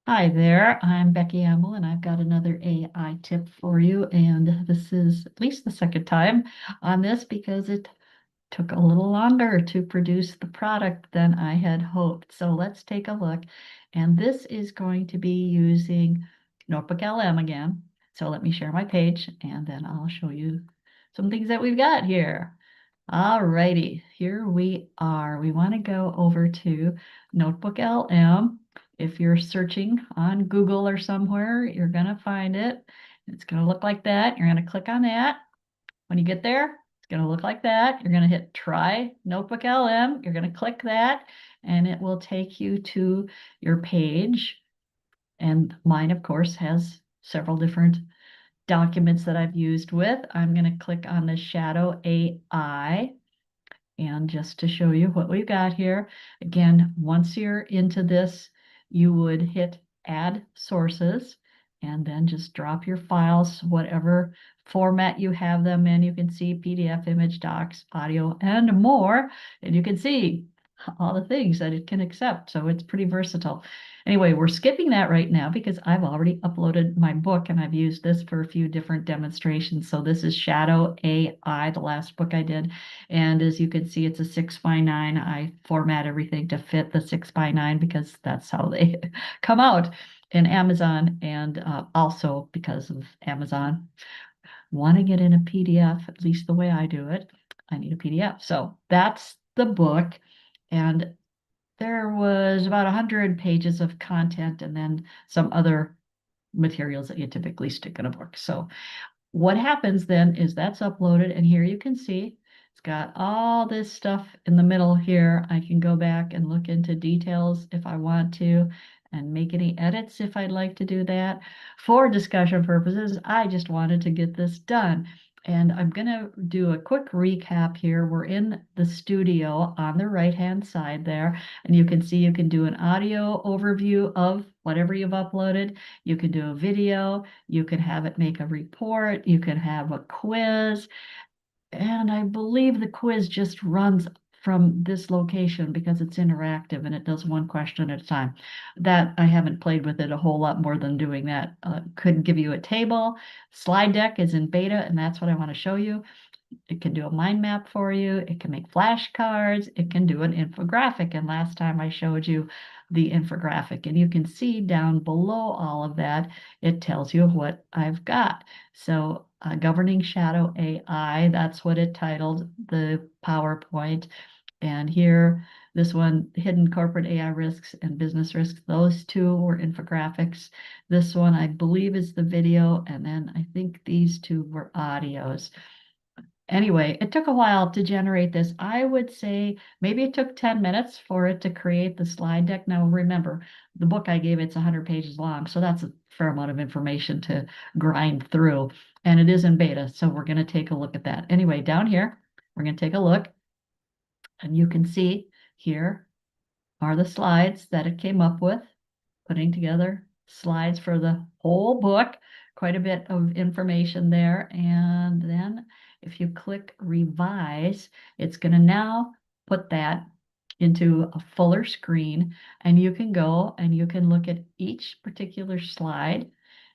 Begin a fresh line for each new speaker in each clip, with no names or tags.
Hi there, I'm Becky Amble, and I've got another AI tip for you. And this is at least the second time on this because it took a little longer to produce the product than I had hoped. So let's take a look. And this is going to be using Notebook LM again. So let me share my page and then I'll show you some things that we've got here. All righty, here we are. We want to go over to Notebook LM. If you're searching on Google or somewhere, you're going to find it. It's going to look like that. You're going to click on that. When you get there, it's going to look like that. You're going to hit Try Notebook LM. You're going to click that, and it will take you to your page. And mine, of course, has several different documents that I've used with. I'm going to click on the Shadow AI. And just to show you what we've got here, again, once you're into this, you would hit Add Sources and then just drop your files, whatever format you have them in. You can see PDF, image, docs, audio, and more. And you can see all the things that it can accept. So it's pretty versatile. Anyway, we're skipping that right now because I've already uploaded my book and I've used this for a few different demonstrations. So this is Shadow AI, the last book I did. And as you can see, it's a 6x9. I format everything to fit the 6x9 because that's how they come out in Amazon, and also because of Amazon. Want to get in a PDF, at least the way I do it, I need a PDF. So that's the book. And there was about 100 pages of content and then some other materials that you typically stick in a book. So what happens then is that's uploaded, and here you can see it's got all this stuff in the middle here. I can go back and look into details if I want to and make any edits if I'd like to do that. For discussion purposes, I just wanted to get this done. And I'm going to do a quick recap here. We're in the studio on the right-hand side there, and you can see you can do an audio overview of whatever you've uploaded. You can do a video, you can have it make a report, you can have a quiz, and I believe the quiz just runs from this location because it's interactive and it does one question at a time. That I haven't played with it a whole lot more than doing that. Could give you a table. Slide deck is in beta, and that's what I want to show you. It can do a mind map for you. It can make flashcards. It can do an infographic. And last time I showed you the infographic, and you can see down below all of that, it tells you what I've got. So Governing Shadow AI, that's what it titled the PowerPoint. And here, this one, Hidden Corporate AI Risks and Business Risks, those two were infographics. This one, I believe, is the video. And then I think these two were audios. Anyway, it took a while to generate this. I would say maybe it took 10 minutes for it to create the slide deck. Now, remember, the book I gave, it's 100 pages long, so that's a fair amount of information to grind through. And it is in beta, so we're going to take a look at that. Anyway, down here, we're going to take a look, and you can see here are the slides that it came up with, putting together slides for the whole book, quite a bit of information there. And then if you click revise, it's going to now put that into a fuller screen, and you can go and you can look at each particular slide.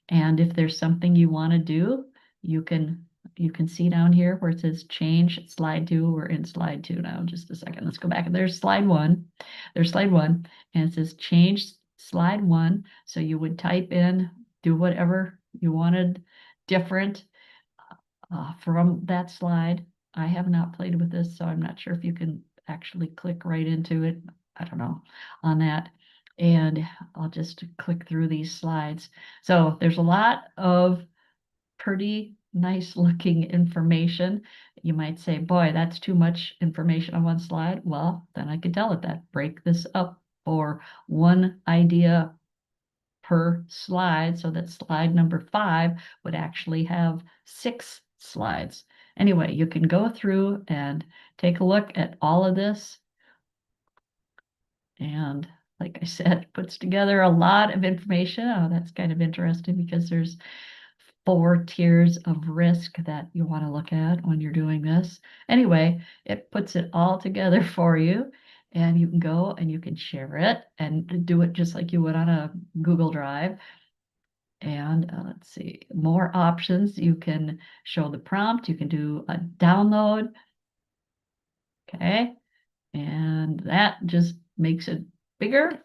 And if there's something you want to do, you can see down here where it says change slide two. We're in slide two now. Just a second. Let's go back. There's slide one. There's slide one, and it says change slide one. So you would type in, do whatever you wanted different from that slide. I have not played with this, so I'm not sure if you can actually click right into it. I don't know on that. And I'll just click through these slides. So there's a lot of pretty nice looking information. You might say, boy, that's too much information on one slide. Well, then I could tell it that. Break this up for one idea per slide so that slide number 5 would actually have 6 slides. Anyway, you can go through and take a look at all of this. And like I said, puts together a lot of information. Oh, that's kind of interesting because there's 4 tiers of risk that you want to look at when you're doing this. Anyway, it puts it all together for you. and you can go and you can share it and do it just like you would on a Google Drive. And let's see, more options. You can show the prompt, you can do a download. Okay. And that just makes it bigger.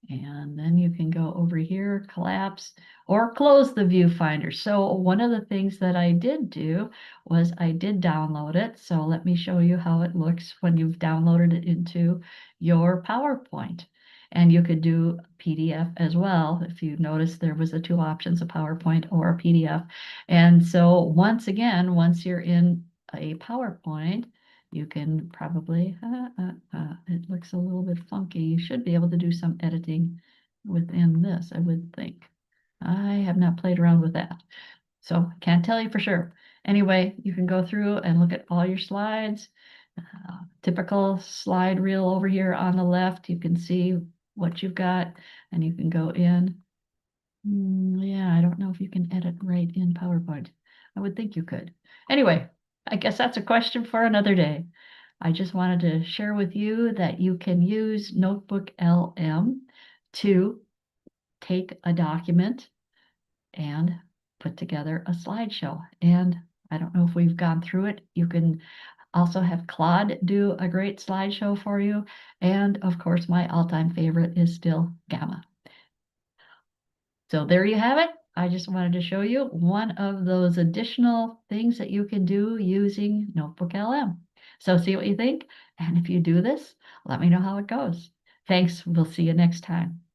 And then you can go over here, collapse or close the viewfinder. So one of the things that I did do was I did download it. So let me show you how it looks when you've downloaded it into your PowerPoint. And you could do PDF as well. If you notice, there was the two options, a PowerPoint or a PDF. And so once again, once you're in a PowerPoint, you can probably, it looks a little bit funky. You should be able to do some editing within this, I would think. I have not played around with that, so can't tell you for sure. Anyway, you can go through and look at all your slides. Typical slide reel over here on the left. You can see what you've got, and you can go in. Yeah, I don't know if you can edit right in PowerPoint. I would think you could. Anyway, I guess that's a question for another day. I just wanted to share with you that you can use Notebook LM to take a document and put together a slideshow. And I don't know if we've gone through it. You can also have Claude do a great slideshow for you. And of course, my all-time favorite is still Gamma. So there you have it. I just wanted to show you one of those additional things that you can do using Notebook LM. So see what you think. And if you do this, let me know how it goes. Thanks. We'll see you next time.